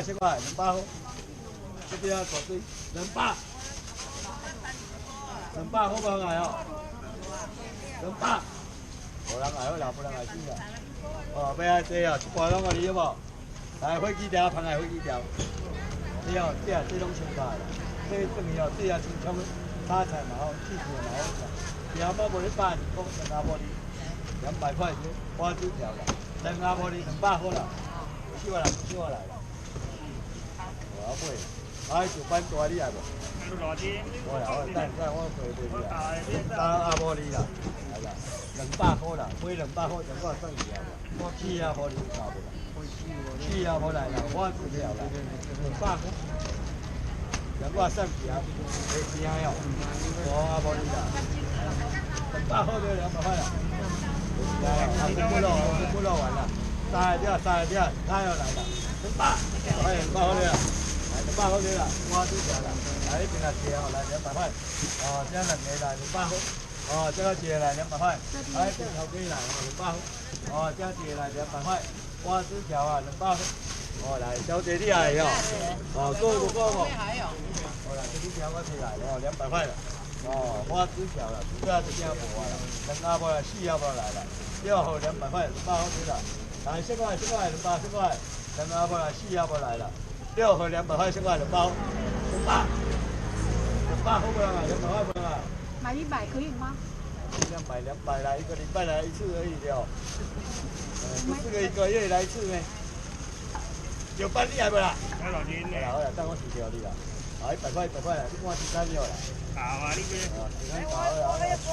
先过来200块，这边大堆200，200好不好来哦？200，无人来好啦，不人来死啦。哦，要爱这哦，一包拢互你好无？来火鸡条，芳来火鸡条。你哦，这拢清价啦，这等于哦，这也清香炒菜嘛好，气质嘛好食。条嘛无咧80块，两阿玻璃200块钱，花枝条啦，两阿玻璃200块啦，少来少来啦。我买，哎，就班大你来无？我来，我等下我陪你啦。三阿玻璃啦，来啦，200块啦，买200块，整个算条啦。四阿玻璃有够无啦？四阿玻来啦，花枝条啦，200块。两个算条，会惊哟。五阿玻璃啦，200块就200块啦。来啦，不漏完了，三个点，他要来了，200，哎，200块了。200块了，花枝条啦，来一边来切哦，来200块，哦，这两个来200块，哦，这个一个来200块，来一边头鸡来200块，哦，这一个来200块，花枝条啊200块，哦，来小姐你来哟，哦，够不够不？好啦，这条我提来哦，200块了，哦，花枝条啦，主要是这样无啊啦，两阿婆啦，四阿婆来了，6号200块，200块提啦，来先过来200，先过来，两阿婆啦，四阿婆来了。6盒200块，先过来2包，200好不啦？200块不啦？买100可以吗？尽量买200啦，一个礼拜来一次而已了。不是一个月来一次呢。有班你来不啦？来老金。好啦，等我提条你啦。啊，100块啦，你看13了啦。好啊，你这。我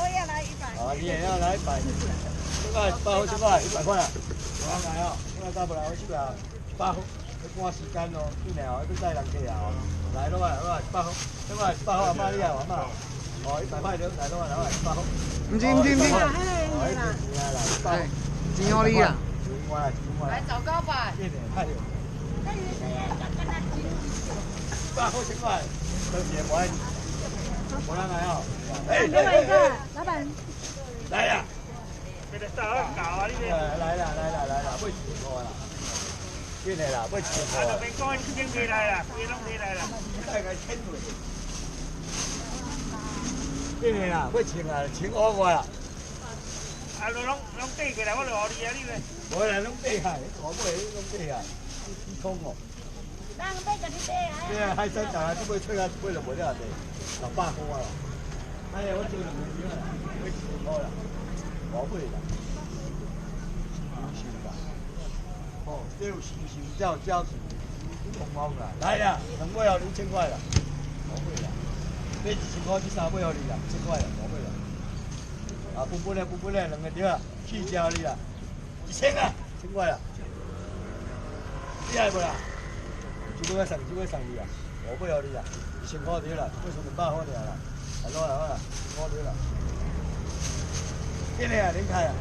也来100。啊，你也要来100。先过来100块，先过来100块啊。我来哦，我到不来，我去啦，100块。赶时间咯，紧嘞哦，要载人客啊哦。来落来，100块，先过来100块，阿妈你来阿妈。哦，100块就来落来100块。唔知，哦，钱好你啦。来找高板。100块先过来，对不起，我爱你。我来来哦。另外一个，老板。来呀！给他打搞啊，你这。来啦，不许我啦。进来啦，不吃啊，就别讲先起来啦，别拢起来啦。大概10位。进来啦，不请啊，请我啦。啊，拢缀起来，我就互你啊，你咧。无啦，拢缀下，我买拢缀下，你讲哦。让买个你买啊。对啊，海鲜大，这买出来买就无了地，600块啊。哎呀，我做2个月啦，买10块啦，我买啦。哦，这有星星叫交子，红包啦，来啦，2尾哦，2000块啦，我买啦，买1000块，这3尾哦你啦，1000块啦，我买啦。啊，本嘞，2个条啊，去交你啦，1000啊，1000块啦，你爱不啦？这个送你啊，我买哦你啦，1000块条啦，买200块条啦，来落来好啦，1000块条啦，进来啊，恁开啊。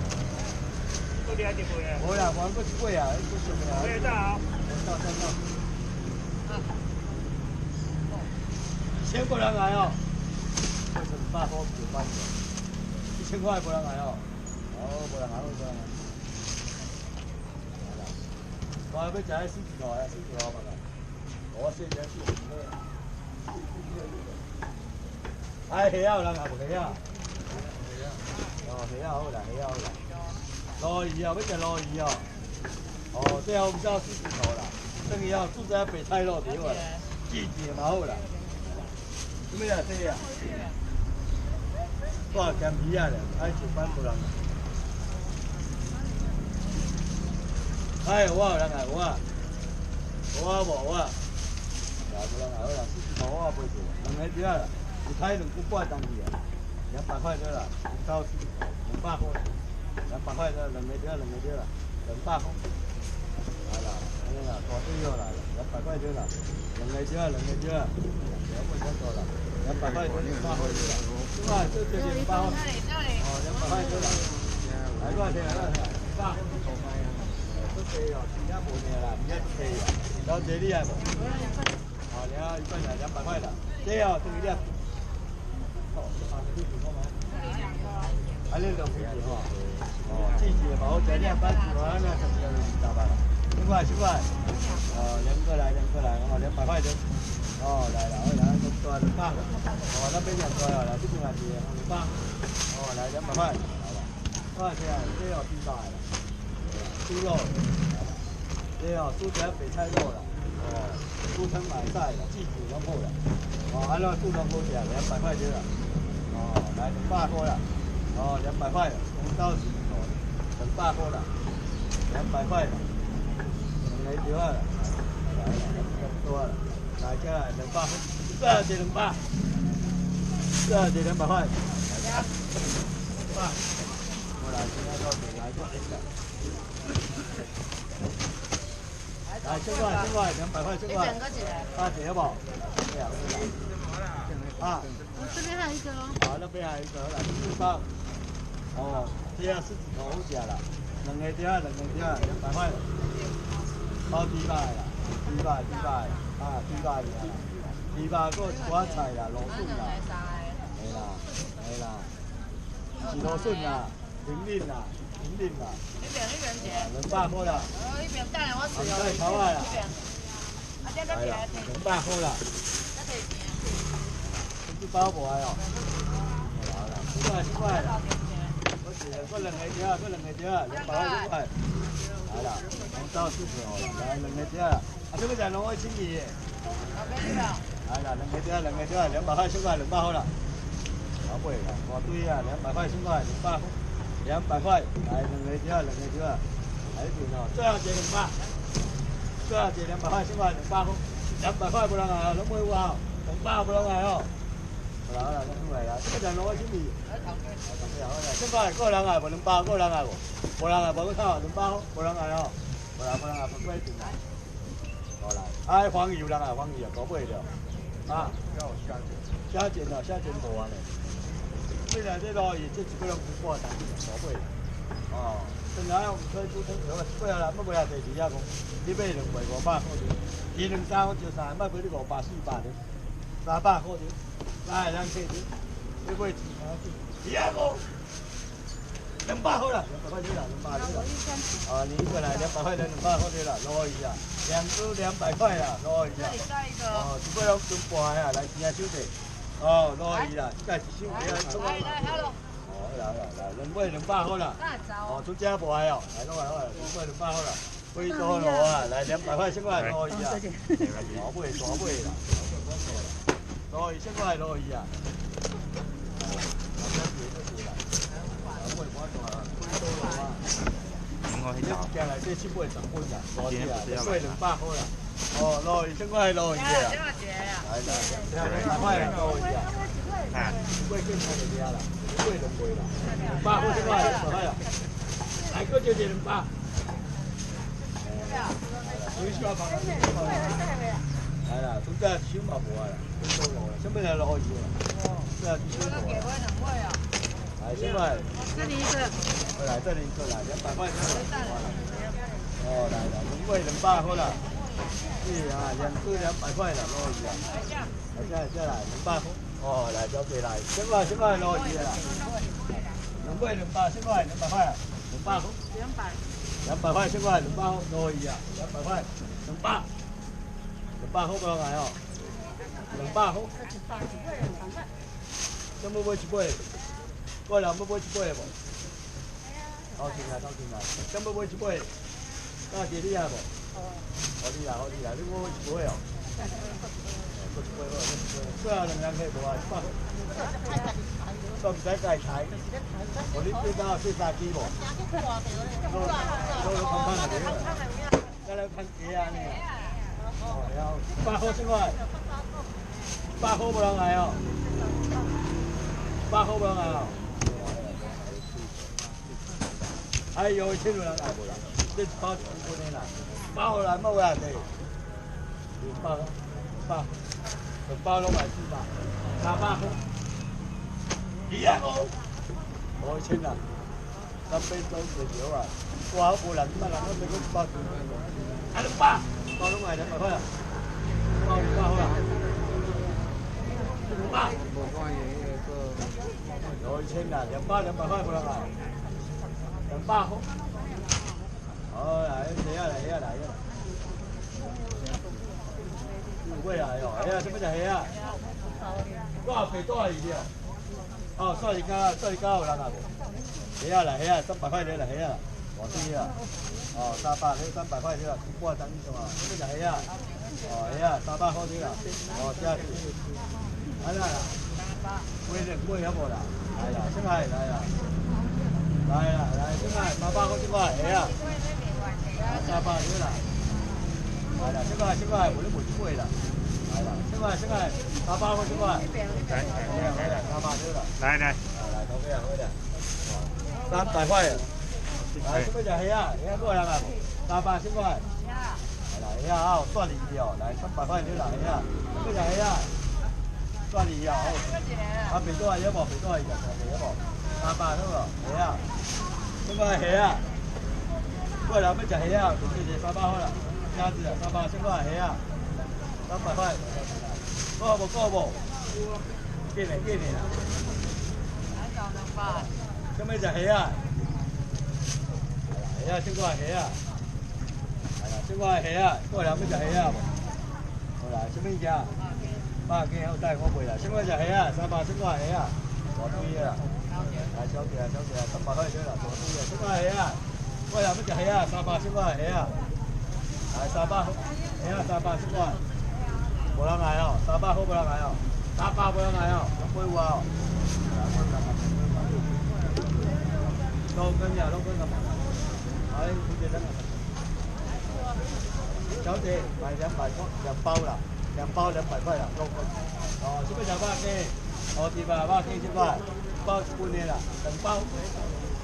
不了解不呀？无啦，我不是贵啊，不是咩啊？对到。到。1000个人来哦，为什么200块就办？1000块不人来哦，无人来。我要食迄40号呀，40号嘛啦，我说点40号。哎，虾有人啊，无虾？哦，虾好啦，虾好啦。鲈鱼啊，要食鲈鱼哦。哦，最后唔知40号啦，等于哦住在北菜路对啦，季节嘛好啦。什么呀？这呀？多咸鱼啊咧，爱上班无人。哎，我有人来，我无。来无人来好啦，40号我买过，2个条啦，一开2股半当去啊，200块对啦，1到40，200块。200块的2个条啦，200块。来啦，安尼啦，大水又来了，200块对啦，2个条，要不太多啦，200块对200块对啦，是吧？这200块，哦，200块对啦，来多少钱？200块。不低哦，其他无咩啦，唔一低啦，了解你系无？哦，你啊，一份来200块啦，这哦，等于2。哦，啊，你2个哦，哦，季节嘛好食，你班住啊，那10个就200啦。10块，2个来，哦，200块的，哦，来了，来2个200，哦，那边2个了，来这边来200，哦，来200块，来了，这样这要低价了，猪肉，这要猪脚肥菜肉了，哦，猪藤买菜了，鸡骨都好了，哦，按照猪肉好点200块钱了，哦，来200块了，哦，200块，红刀子头，200块了，200块了。2条啊，来了，多了，来这200，这是200，这是200块，200，过来，现在到底来就行了，来10块，200块10块，这不？这样啊，这边还有一个哦。好，那边还有一个来400，哦，这样狮子头好吃了，2条200块。好200啦，200啦，啊200啦，200个一碗菜啦，芦笋啦，系啦，是芦笋啦，平林啦，那边200块啦，再炒下啦，係啦，200塊啦，啲包無係哦，好啦，10塊啦，嗰兩個條，200塊。来了，红烧四条，来2个条，这个叫龙威青鱼。来了2个条，200块10块200好了。好贵了，我对呀，200块10块200块，来2个条，还有呢，最后这200，最后这200块10块200好，200块不能买，龙威哇，200不能买哦。好了，弄出来了，这个叫龙威青鱼。10块，個人買無200，個人買無，無人買無去炒200，無人買哦，無人買不貴點來，好來，哎黃魚有人買黃魚啊，搞不了，啊，蝦錢啊，蝦錢無啊嘞，雖然這羅魚這幾個人不過，但是搞不了，哦，真係我唔推出推咗，不要啦，乜嘢第二個，你買200、500好啲，2、2、3就3，乜俾你500、400的，300好啲，來2客啲，你買幾200好了，200塊錢了，200了。啊，你一個來200塊錢200好啲啦，攞一下，2個200塊啦，攞一下。哦，一個人準備啊，來聽下小弟。哦，攞一啦，這是小弟啊，出來。哦，來，2個200好啦。哦，出家不係哦，來攞來，2個200好啦。貴多攞啊，來200塊10塊攞一下。攞杯啦，攞10塊攞一下。今日即7杯10杯啦，攞啲啊，1杯200好啦。哦，攞10塊攞一下。係啦，200塊攞一下。1杯幾錢嚟啦？1杯2杯啦。200好10塊，200塊啦。嚟嗰隻200。係啦，總之少嘛冇啊啦，都攞啦，準備嚟攞一下。即係少冇啊。來10塊。這裡一個。來這裡一個來200塊。哦，來了，2杯200好了。是啊，2個200塊了，攞一下。再來200塊。哦，來交給來10塊攞一下啦。2杯200 10塊200塊200塊。200塊10塊200塊攞一下，200塊200好不攞嚟哦。200好。咁冇杯1杯，個人冇杯1杯冇。好聽啦，咁冇杯1杯。那幾啲啊無？好啲啦，你冇1杯哦。最後2客無啊，100。都唔使計睇，我啲最緊要先殺雞喎。都看翻嚟嘅，一兩斤幾啊呢？哦，有100好10塊，100好冇兩嗌哦，100好冇兩嗌哦。哎呦，1,000兩嗌冇啦，你包全部呢啦，包啦冇呀你，100，包攞埋400，300好。200好，我清啦，咁俾到條條啊，哇！好冇人乜人都俾佢包住，200，包到埋200塊啊，包200好啦，500，我清啦，200塊冇啦，200好，哦，来，来啊，来啊，来啊！贵啊哟，哎呀，什么叫黑啊？多少倍多少一条？哦，算一家有人啊无？黑啊来，黑啊，300块的来黑啊，我对啊。哦，300，你300块的啦，半张以上啊，什么叫黑啊？哦，黑啊，300好的啦，哦，这样子。来啦，贵要无啦？来啦，现在来啦。来啦，来，现在300块这块黑啊，300对啦。来啦，这块，我都没贵啦。来啦，这块，300块这块。来啦，300对啦。来来，来，多几啊，多点。300块。来，这边就黑啊，黑啊多少人啊？300这块。来，黑啊，好，算你一条，来300块对啦，黑啊，这边就黑啊，算你一条。啊，别多啊，有无？别多啊，有无？300对不？黑啊，这块黑啊。过来，我们吃黑啊，就300块了。鸭子300这块黑啊，300块。够无？给你啦。这边就黑啊。黑啊，这块黑啊。係啦，這個係起啊，過兩蚊就起啊。好啦，這邊隻，3幾好帶我背啦，這個就起啊，300這個係起啊，我對啦。係收住，300可以對啦，我對啦，這個係起啊，過兩蚊就起啊，300這個係起啊，係300，起啊300這個，冇得嗌哦，300好冇得嗌哦，300冇得嗌哦，咁杯喎。撈根咁，係好似真係。小姐买200啦，2包200块啦，哦，这边200斤，哦对吧？200斤这块，包1半的啦，2包，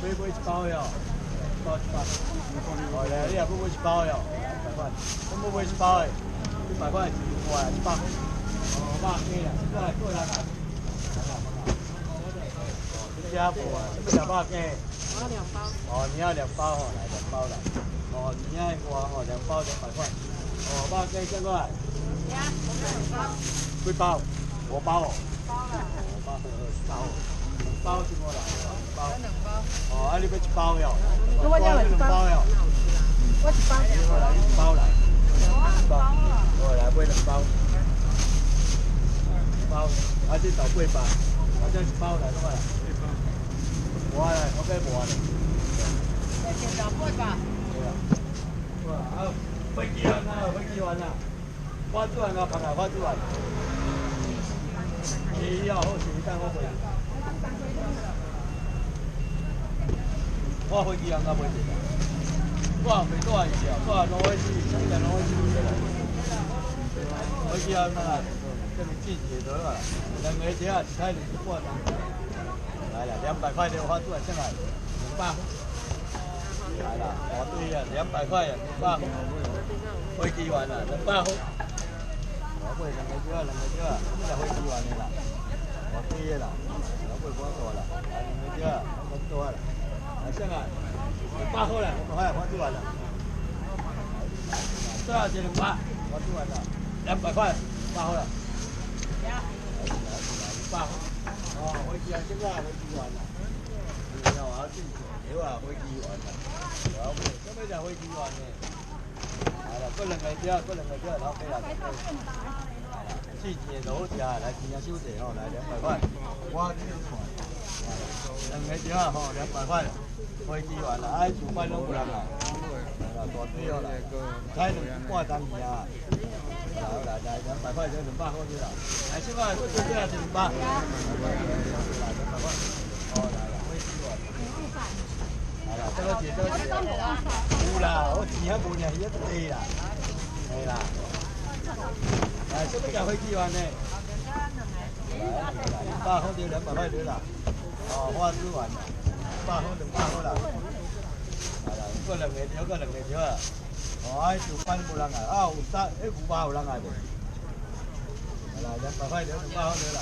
每1包哟，1包1包，哦嘞，你也每1包哟，100块，我每1包的，100块1包，哦200斤啦，这个过来啦，这家伙啊，这边200斤，我要2包，哦你要2包哦，来2包啦，哦你要我哦2包200块。哦，200斤这块。几包？5包哦。包这个啦，2包。哦，啊你要1包哟？我要2包哟。我1包。1包来。1包。哦，来买2包。1包，啊这豆8包，啊这1包来多少？我来，我给我的。这豆8包。对啊。哇，飞机完啦，花枝丸啊，朋友花枝丸，你要好时间我回。我飞机完啊，袂得。我袂多一条，我挪回去，现在挪回去去了。飞机完啊，这边季节多了，2个只啊，一台2半钟。来了，200块的花枝丸上来，200。来啦，我对呀，200块呀，200。飞机丸啊，200好。我买2个少，这飞机丸的啦。我对的啦，我买广告啦，来2个少，我多啦。来上来，200好啦，200块花枝丸啦。多少钱200？花枝丸啦，200块，200好啦。200好。哦，飞机丸这个飞机丸啦。你要我进去，我飞机丸啦。我买，这边就飞机丸的。係啦，嗰兩個隻，攞俾啦。季節就好食，嚟見下小姐哦，嚟200塊。哇，2個隻哦，200塊，飛機丸啦，唉，做飯都冇人啦。係啦，大堆哦啦，睇2半檔魚啊。嚟200塊就200好啲啦。嚟先講，嗰隻係200。200塊。哦，嚟飛機丸。係啦，這個節有啦，我錢喺門入一地啦，係啦。係，這邊就飛機丸呢？200好啲，200塊啲啦。哦，花枝丸，200好200好啦。係啦，嗰兩個條啊。哦，唉，做飯冇人嗌，啊，有500有人嗌喎。係啦，200塊200好啲啦。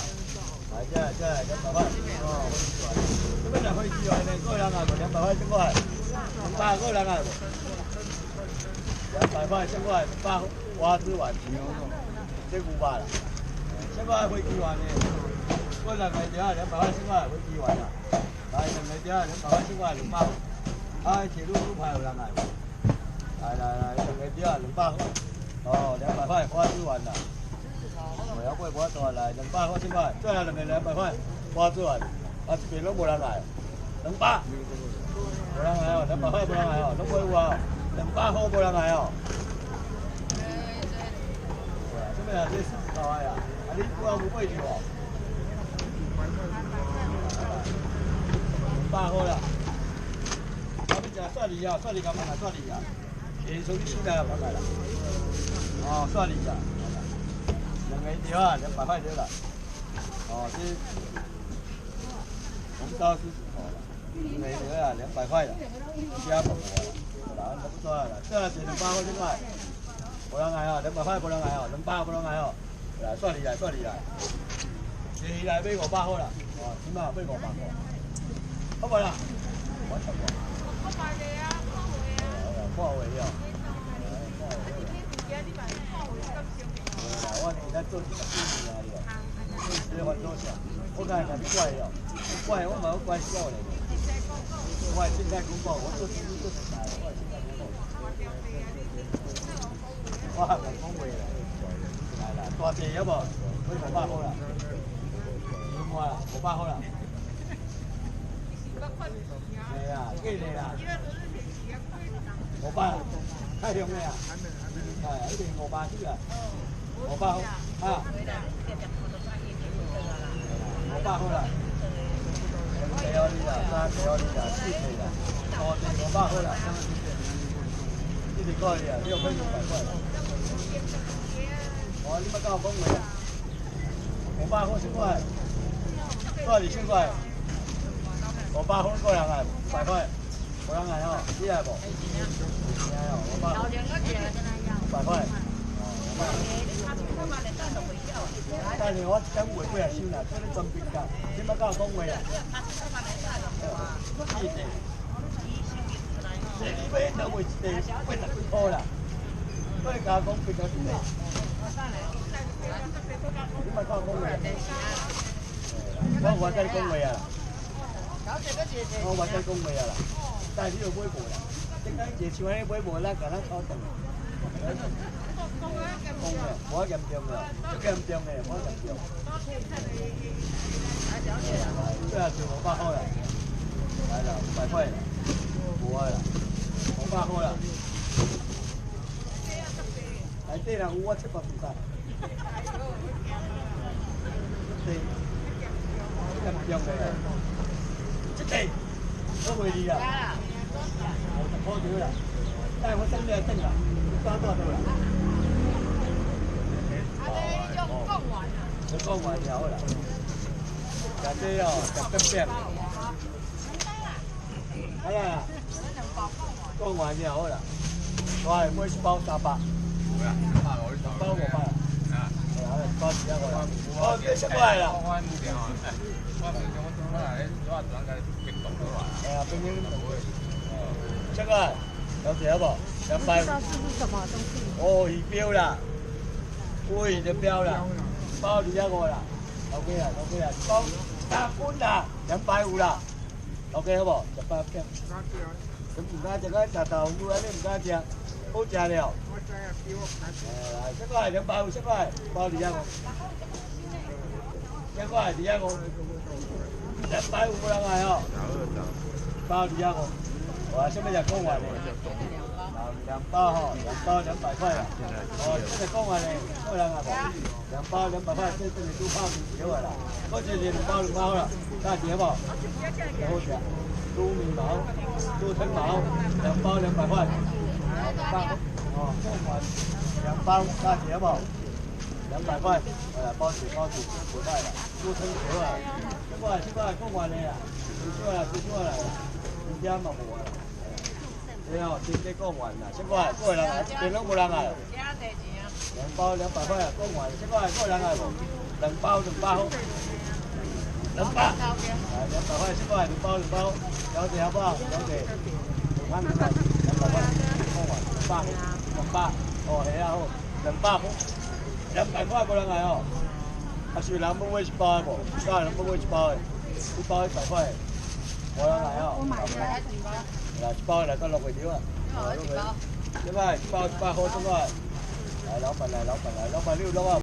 係，即係200塊。哦，這邊就飛機丸呢，嗰兩個200塊整個係，200嗰兩個200塊整個係200花枝丸，即係500啦。整個係飛機丸呢，嗰兩個200塊整個係飛機丸啦。係200塊200塊整個係200，唉，鐵路路牌有人嗌喎。来，两个条200块，哦，200块花枝丸啦。我要买多大来？200块几块？最后两个200块花枝丸，啊这边拢无人来，200，无人来哦，200块无人来哦，拢买有啊，200块无人来哦。这边啊，这是搞啊呀，啊你不要不买就哦。200块啦。啊，你食蒜梨啊，蒜梨干嘛啊？蒜梨啊，从你新来啊，放来啦。哦，蒜梨啊，两个一条啊，200块对了。哦，这红烧狮子头了，两个一条啊，200块了，加不过了，好了，那不错了，这是200块这块，不能来哦，200块不能来哦，200不能来哦，来蒜梨来，蒜梨来，这来买500块啦，哦，起码买500块，好不啦？我错过。我买的啊，看位了。我今仔做一个新年了，这番多少？我看看怪了，怪我蛮怪死我嘞。我现在公告，我做生意做大了，我现在公告。我还讲位了，来啦，大地要无？买500块啦，2块啦，500块啦。係啊，幾年啦？500，太香了啊！係，一定500啲啊，500好啊，500好啦。2條呢啦，3條呢啦，4條啦，哦，500好啦。呢條蓋啊，呢個可以500塊。哦，你乜交工未啊？500好10塊，多2000塊。500塊個人啊，100塊，個人係哦，呢係無？係哦，500。100塊。但是我等會幾日先啦，嗰啲準備㗎，點解交工會啊？是的。你買等會一地80幾塊啦，嗰啲加工變咗啲咩？點解交工會啊？我跟你講會啊。我揾緊工未啊啦，但係呢度買無啦，點解夜市揾啲買無啦？咁樣搞定，工嘅，冇得咁掂嘅，咁掂嘅，冇得咁掂。即係做500塊啦，係啦，500塊啦，冇啊啦，500塊啦。係啲人我700塊。對，咁掂嘅。Hey, có người đi à? Có đứa à? Đây có sân nhà sân à? Có to đâu à? Nó có ngoài nhau là. Cả đây rồi, cả tâm bẹt. Hay là có ngoài nhau là. Rồi, mới bao tạp à? Bao một bao. Bao gì rồi? Cái sân ngoài là. Chắc rồi,有幾多？200。哦，魚標啦，杯就標啦，包200個啦，OK啦，OK啦，包3碗啦，250啦，OK好冇？100片。咁唔加隻嗰啲豆腐嗰啲唔加隻，好食了。來，7塊250塊，包200個。7塊200個。150人哦，包200個，哇！什麼叫講話呢？2包吼，2包200塊啦。哦，即係講話呢，個人啊，2包200塊，即係都泡唔少噶啦。嗰隻2包啦，加幾多？好食，豬面毛、豬腿毛，2包200塊。哦，2包加幾多？200塊，包住5塊啦，豬腿條啊。7塊，講話你啊，最少啦，而家嘛冇啊。你好，先幾講完啦，7塊，個人啊，變都冇人啊。2包200塊啊，講完7塊，個人啊冇，2包好，200，200塊7塊，2包，有謝好不好？有謝，200塊，講完200，哦係啊好，200好，200塊個人係哦。啊，是人要買1包無？家人要買1包的，1包100塊，無人來哦。我買的。1包來到6個條啊。6個。对吧？100后这个，来，老板来，老板来，老板6的话。